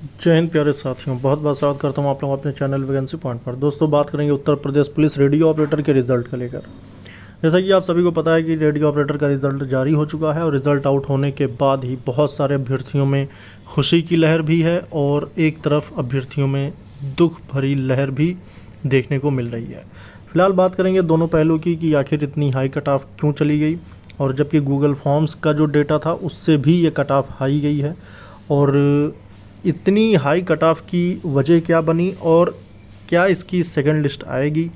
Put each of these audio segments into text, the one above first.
जय हिंद प्यारे साथियों, बहुत बहुत स्वागत करता हूं आप लोग अपने चैनल वैकेंसी पॉइंट पर। दोस्तों, बात करेंगे Uttar Pradesh police radio operator के रिज़ल्ट को लेकर। जैसा कि आप सभी को पता है कि रेडियो ऑपरेटर का रिज़ल्ट जारी हो चुका है और रिज़ल्ट आउट होने के बाद ही बहुत सारे अभ्यर्थियों में खुशी की लहर भी है और एक तरफ अभ्यर्थियों में दुख भरी लहर भी देखने को मिल रही है। फिलहाल बात करेंगे दोनों पहलू की कि आखिर इतनी हाई कट ऑफ क्यों चली गई, और जबकि गूगल फॉर्म्स का जो डेटा था उससे भी ये कट ऑफ हाई गई है, और इतनी हाई कट ऑफ की वजह क्या बनी और क्या इसकी सेकंड लिस्ट आएगी,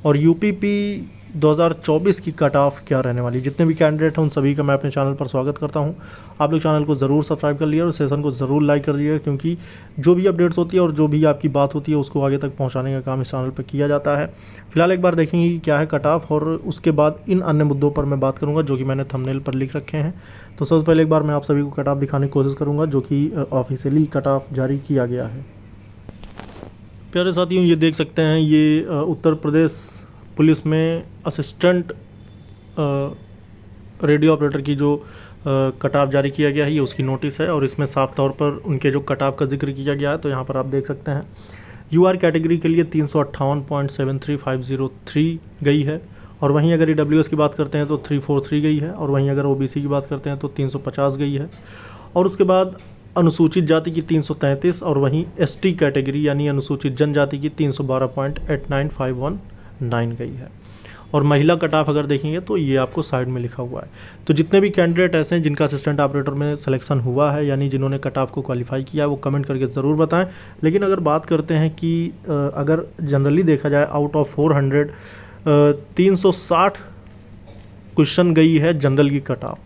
और यूपीपी 2024 की कट ऑफ क्या रहने वाली। जितने भी कैंडिडेट हैं उन सभी का मैं अपने चैनल पर स्वागत करता हूं। आप लोग चैनल को ज़रूर सब्सक्राइब कर लिया और सेशन को ज़रूर लाइक कर दिएगा, क्योंकि जो भी अपडेट्स होती है और जो भी आपकी बात होती है उसको आगे तक पहुंचाने का काम इस चैनल पर किया जाता है। फिलहाल एक बार देखेंगे कि क्या है कट ऑफ, और उसके बाद इन अन्य मुद्दों पर मैं बात करूँगा जो कि मैंने थंबनेल पर लिख रखे हैं। तो सबसे पहले एक बार मैं आप सभी को कट ऑफ दिखाने की कोशिश करूँगा जो कि ऑफिशियली कट ऑफ जारी किया गया है। प्यारे साथियों, ये देख सकते हैं, ये उत्तर प्रदेश पुलिस में असिस्टेंट रेडियो ऑपरेटर की जो कट ऑफ जारी किया गया है, ये उसकी नोटिस है, और इसमें साफ तौर पर उनके जो कट ऑफ का जिक्र किया गया है। तो यहाँ पर आप देख सकते हैं यूआर कैटेगरी के लिए 358.73503 गई है, और वहीं अगर ईडब्ल्यूएस की बात करते हैं तो 343 गई है, और वहीं अगर ओबीसी की बात करते हैं तो 350 गई है, और उसके बाद अनुसूचित जाति की 333, और वहीं एसटी कैटेगरी यानी अनुसूचित जनजाति की 312.89519 गई है। और महिला कट ऑफ अगर देखेंगे तो ये आपको साइड में लिखा हुआ है। तो जितने भी कैंडिडेट ऐसे हैं जिनका असिस्टेंट ऑपरेटर में सिलेक्शन हुआ है, यानी जिन्होंने कट ऑफ को क्वालिफाई किया है, वो कमेंट करके ज़रूर बताएं। लेकिन अगर बात करते हैं कि अगर जनरली देखा जाए आउट ऑफ 400 360 क्वेश्चन गई है जनरल की कट ऑफ।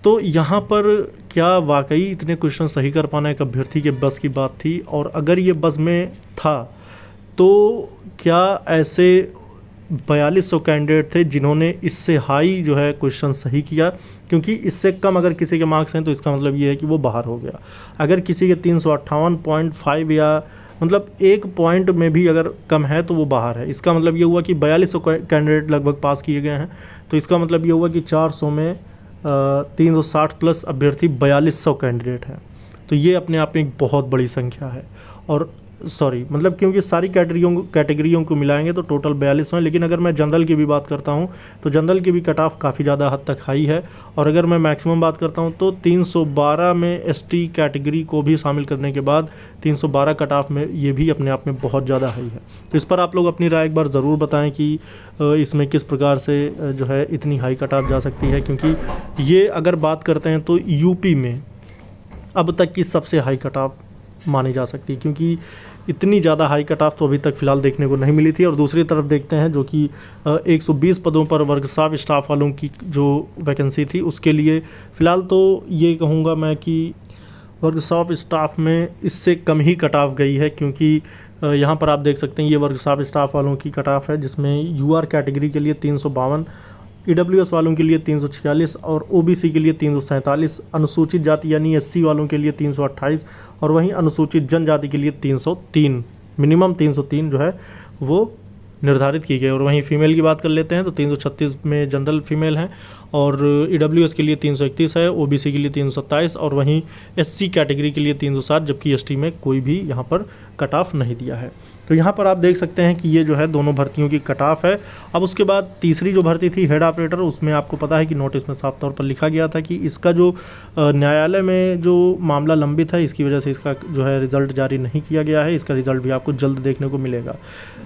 तो यहाँ पर क्या वाकई इतने क्वेश्चन सही कर पाना एक अभ्यर्थी के बस की बात थी, और अगर ये बस में था तो क्या ऐसे 4200 कैंडिडेट थे जिन्होंने इससे हाई जो है क्वेश्चन सही किया? क्योंकि इससे कम अगर किसी के मार्क्स हैं तो इसका मतलब ये है कि वो बाहर हो गया। अगर किसी के 358.5 या मतलब एक पॉइंट में भी अगर कम है तो वो बाहर है। इसका मतलब ये हुआ कि 4200 कैंडिडेट लगभग पास किए गए हैं। तो इसका मतलब ये हुआ कि 400 में 360 प्लस अभ्यर्थी 4200 कैंडिडेट हैं। तो ये अपने आप में एक बहुत बड़ी संख्या है। और मतलब क्योंकि सारी कैटेगरियों को मिलाएंगे तो टोटल 42 हैं। लेकिन अगर मैं जनरल की भी बात करता हूं तो जनरल की भी कट ऑफ काफ़ी ज़्यादा हद तक हाई है, और अगर मैं मैक्सिमम बात करता हूं तो 312 में एसटी कैटेगरी को भी शामिल करने के बाद 312 कट ऑफ में ये भी अपने आप में बहुत ज़्यादा हाई है। तो इस पर आप लोग अपनी राय एक बार ज़रूर बताएं कि इसमें किस प्रकार से जो है इतनी हाई कट ऑफ जा सकती है, क्योंकि ये अगर बात करते हैं तो यूपी में अब तक की सबसे हाई कट ऑफ मानी जा सकती है, क्योंकि इतनी ज़्यादा हाई कट ऑफ तो अभी तक फ़िलहाल देखने को नहीं मिली थी। और दूसरी तरफ देखते हैं जो कि 120 पदों पर वर्कशॉप स्टाफ वालों की जो वैकेंसी थी उसके लिए फ़िलहाल तो ये कहूँगा मैं कि वर्कशॉप स्टाफ में इससे कम ही कट ऑफ गई है, क्योंकि यहाँ पर आप देख सकते हैं ये वर्कशॉप स्टाफ वालों की कट ऑफ है, जिसमें यूआर कैटेगरी के लिए 352, ईडब्ल्यूएस वालों के लिए 346 और ओबीसी के लिए 347, अनुसूचित जाति यानी एससी वालों के लिए 328, और वहीं अनुसूचित जनजाति के लिए 303, मिनिमम 303 जो है वो निर्धारित की गई। और वहीं फीमेल की बात कर लेते हैं तो 336 में जनरल फीमेल हैं, और ईडब्ल्यूएस के लिए 331 है, ओबीसी के लिए 327, और वहीं एससी कैटेगरी के लिए 307, जबकि एसटी में कोई भी यहाँ पर कट ऑफ नहीं दिया है। तो यहाँ पर आप देख सकते हैं कि ये जो है दोनों भर्तियों की कट ऑफ है। अब उसके बाद तीसरी जो भर्ती थी हेड ऑपरेटर, उसमें आपको पता है कि नोटिस में साफ तौर पर लिखा गया था कि इसका जो न्यायालय में जो मामला लंबित है इसकी वजह से इसका जो है रिज़ल्ट जारी नहीं किया गया है। इसका रिज़ल्ट भी आपको जल्द देखने को मिलेगा।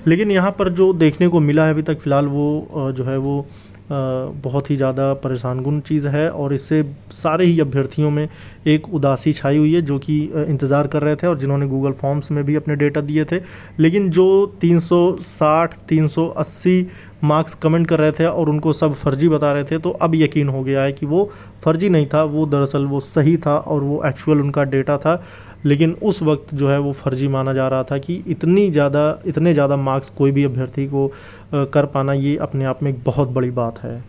लेकिन यहाँ पर जो देखने को मिला है अभी तक फ़िलहाल वो जो है वो बहुत ही ज़्यादा परेशानकुन चीज़ है, और इससे सारे ही अभ्यर्थियों में एक उदासी छाई हुई है जो कि इंतज़ार कर रहे थे और जिन्होंने गूगल फॉर्म्स में भी अपने डेटा दिए थे। लेकिन जो 360 380 मार्क्स कमेंट कर रहे थे और उनको सब फर्जी बता रहे थे, तो अब यकीन हो गया है कि वो फर्जी नहीं था, वो दरअसल वो सही था और वो एक्चुअल उनका डेटा था। लेकिन उस वक्त जो है वो फर्जी माना जा रहा था कि इतने ज़्यादा मार्क्स कोई भी अभ्यर्थी को कर पाना, ये अपने आप में एक बहुत बड़ी बात है।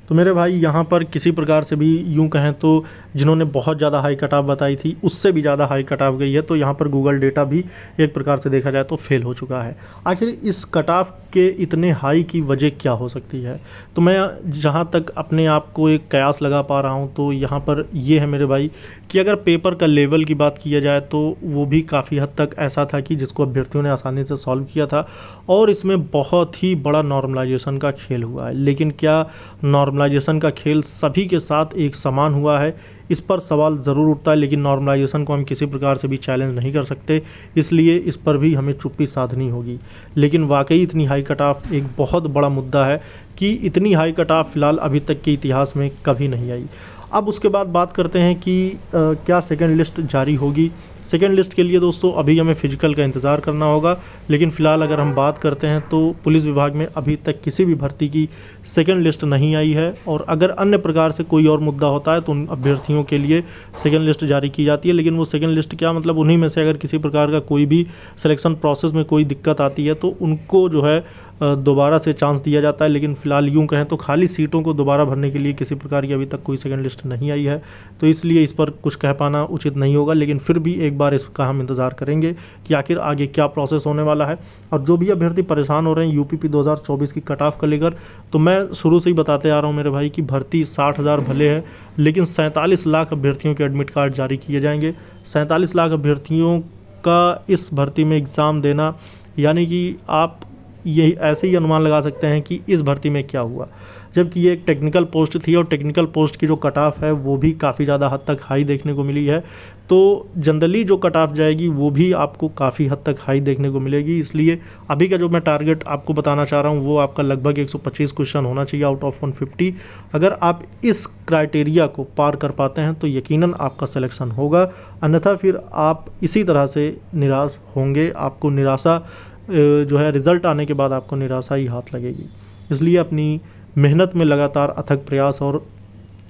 तो मेरे भाई यहाँ पर किसी प्रकार से भी यूँ कहें तो जिन्होंने बहुत ज़्यादा हाई कट ऑफ बताई थी उससे भी ज़्यादा हाई कट ऑफ गई है। तो यहाँ पर गूगल डेटा भी एक प्रकार से देखा जाए तो फेल हो चुका है। आखिर इस कट ऑफ के इतने हाई की वजह क्या हो सकती है? तो मैं जहाँ तक अपने आप को एक कयास लगा पा रहा हूँ तो यहाँ पर ये है मेरे भाई कि अगर पेपर का लेवल की बात किया जाए तो वो भी काफ़ी हद तक ऐसा था कि जिसको अभ्यर्थियों ने आसानी से सॉल्व किया था और इसमें बहुत ही बड़ा नॉर्मलाइजेशन का खेल हुआ है। लेकिन क्या नॉर्मलाइजेशन का खेल सभी के साथ एक समान हुआ है? इस पर सवाल ज़रूर उठता है, लेकिन नॉर्मलाइजेशन को हम किसी प्रकार से भी चैलेंज नहीं कर सकते, इसलिए इस पर भी हमें चुप्पी साधनी होगी। लेकिन वाकई इतनी हाई कट ऑफ एक बहुत बड़ा मुद्दा है कि इतनी हाई कट ऑफ फ़िलहाल अभी तक के इतिहास में कभी नहीं आई। अब उसके बाद बात करते हैं कि क्या सेकंड लिस्ट जारी होगी। सेकंड लिस्ट के लिए दोस्तों अभी हमें फिजिकल का इंतज़ार करना होगा, लेकिन फ़िलहाल अगर हम बात करते हैं तो पुलिस विभाग में अभी तक किसी भी भर्ती की सेकंड लिस्ट नहीं आई है। और अगर अन्य प्रकार से कोई और मुद्दा होता है तो उन अभ्यर्थियों के लिए सेकंड लिस्ट जारी की जाती है। लेकिन वो सेकंड लिस्ट क्या, मतलब उन्हीं में से अगर किसी प्रकार का कोई भी सिलेक्शन प्रोसेस में कोई दिक्कत आती है तो उनको जो है दोबारा से चांस दिया जाता है। लेकिन फ़िलहाल यूँ कहें तो खाली सीटों को दोबारा भरने के लिए किसी प्रकार की अभी तक कोई सेकंड लिस्ट नहीं आई है, तो इसलिए इस पर कुछ कह पाना उचित नहीं होगा। लेकिन फिर भी एक बार इसका हम इंतज़ार करेंगे कि आखिर आगे क्या प्रोसेस होने वाला है। और जो भी अभ्यर्थी परेशान हो रहे हैं यूपीपी 2024 की कट ऑफ को लेकर, तो मैं शुरू से ही बताते आ रहा हूँ मेरे भाई कि भर्ती 60,000 भले है, लेकिन 47 लाख अभ्यर्थियों के एडमिट कार्ड जारी किए जाएंगे। 47 लाख अभ्यर्थियों का इस भर्ती में एग्ज़ाम देना, यानी कि आप ये ऐसे ही अनुमान लगा सकते हैं कि इस भर्ती में क्या हुआ, जबकि ये एक टेक्निकल पोस्ट थी और टेक्निकल पोस्ट की जो कट ऑफ है वो भी काफ़ी ज़्यादा हद तक हाई देखने को मिली है। तो जनरली जो कट ऑफ जाएगी वो भी आपको काफ़ी हद तक हाई देखने को मिलेगी। इसलिए अभी का जो मैं टारगेट आपको बताना चाह रहा हूँ वो आपका लगभग 125 क्वेश्चन होना चाहिए आउट ऑफ 150। अगर आप इस क्राइटेरिया को पार कर पाते हैं तो यकीनन आपका सिलेक्शन होगा, अन्यथा फिर आप इसी तरह से निराश होंगे। आपको निराशा जो है रिज़ल्ट आने के बाद आपको निराशा ही हाथ लगेगी। इसलिए अपनी मेहनत में लगातार अथक प्रयास और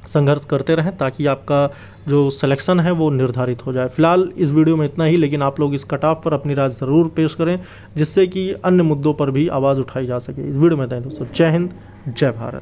संघर्ष करते रहें ताकि आपका जो सिलेक्शन है वो निर्धारित हो जाए। फ़िलहाल इस वीडियो में इतना ही, लेकिन आप लोग इस कट ऑफ पर अपनी राय ज़रूर पेश करें जिससे कि अन्य मुद्दों पर भी आवाज़ उठाई जा सके। इस वीडियो में दें दोस्तों। जय हिंद, जय भारत।